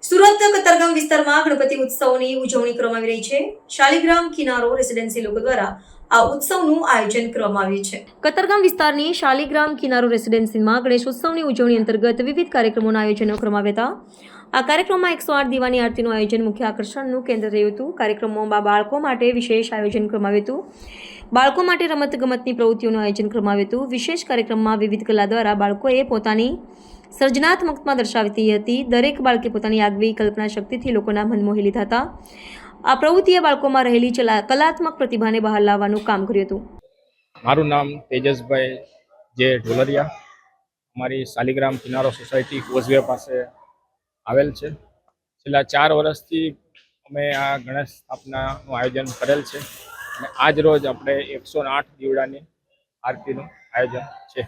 સુરત કતારગામ વિસ્તારમાં ગણપતિ ઉત્સવની ઉજવણી કરવામાં આવી રહી છે। શાલિગ્રામ કિનારો રેસિડેન્સી લોકો દ્વારા આ ઉત્સવનું આયોજન કરવામાં આવ્યું છે। કતારગામ વિસ્તારની શાલિગ્રામ કિનારો રેસિડેન્સીમાં ગણેશ ઉત્સવની ઉજવણી અંતર્ગત વિવિધ કાર્યક્રમોના આયોજનો કરવામાં આવ્યા હતા। આ કાર્યક્રમમાં 108 દીવાની આરતીનું આયોજન મુખ્ય આકર્ષણનું કેન્દ્ર રહ્યું હતું। કાર્યક્રમમાં બાળકો માટે વિશેષ આયોજન કરવામાં આવ્યું હતું। બાળકો માટે રમતગમતની પ્રવૃત્તિઓનું આયોજન કરવામાં આવ્યું હતું। વિશેષ કાર્યક્રમમાં વિવિધ કલા દ્વારા બાળકોએ પોતાની સર્જનાત્મકતા દર્શાવતી હતી। દરેક બાળકે પોતાની આગવી કલ્પના શક્તિથી લોકોના મન મોહી લીધા હતા। આ પ્રવૃત્તિએ બાળકોમાં રહેલી કલાત્મક પ્રતિભાને બહાર લાવવાનું કામ કર્યું હતું। મારું નામ તેજસભાઈ જે ઢોલરિયા, અમારી શાલિગ્રામ કિનારો સોસાયટી કોઝવે પાસે આવેલ છે। છેલ્લા 4 વર્ષથી અમે આ ગણેશ સ્થાપનાનું આયોજન કરેલ છે અને આજ રોજ આપણે 108 દીવડાની આરતીનું આયોજન છે।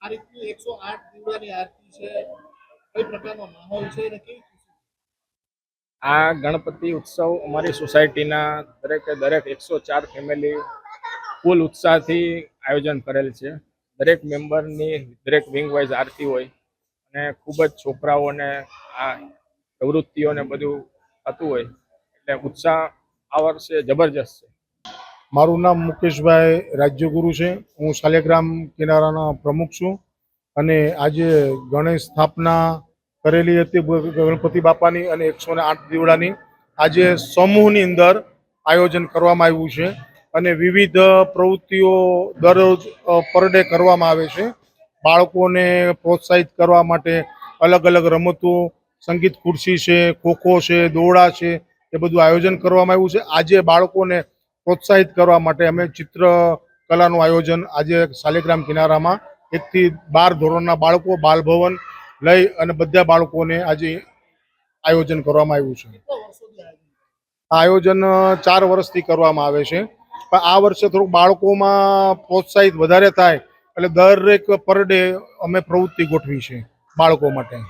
આ રીતની 108 દીવડાની આરતી છે, કઈ પ્રકારનો માહોલ છે અને કેવી ખુશી? આ ગણપતિ ઉત્સવ અમારી સોસાયટીના દરેક 104 ફેમિલી ફૂલ ઉત્સાહથી આયોજન કરેલ છે। દરેક મેમ્બરની દરેક વિંગ વાઇઝ આરતી હોય અને ખૂબ જ છોકરાઓને આ પ્રવૃત્તિઓને બધું થતું હોય એટલે ઉત્સાહ આ વર્ષે જબરજસ્ત છે। મારું નામ મુકેશભાઈ રાજ્યગુરુ છે। હું શાલિગ્રામ કિનારાના પ્રમુખ છું અને આજે ગણેશ સ્થાપના કરેલી હતી ગણપતિ બાપાની અને 108 દીવડાની આજે સમૂહની અંદર આયોજન કરવામાં આવ્યું છે અને વિવિધ પ્રવૃત્તિઓ દરરોજ પર ડે કરવામાં આવે છે। બાળકોને પ્રોત્સાહિત કરવા માટે અલગ અલગ રમતો, સંગીત ખુરશી છે, ખોખો છે, દોરડા છે, એ બધું આયોજન કરવામાં આવ્યું છે। આજે બાળકોને પ્રોત્સાહિત કરવા માટે અમે ચિત્રકલાનું આયોજન આજે શાલિગ્રામ કિનારામાં 1 થી 12 ધોરણના બાળકો, બાલભવન લઈ અને બધા બાળકોને આજે આયોજન કરવામાં આવ્યું છે। કેટલા વર્ષોથી આ આયોજન 4 વર્ષથી કરવામાં આવે છે, પણ આ વર્ષે થોડુંક બાળકોમાં પ્રોત્સાહિત વધારે થાય એટલે દરેક પર ડે અમે પ્રવૃત્તિ ગોઠવી છે બાળકો માટે।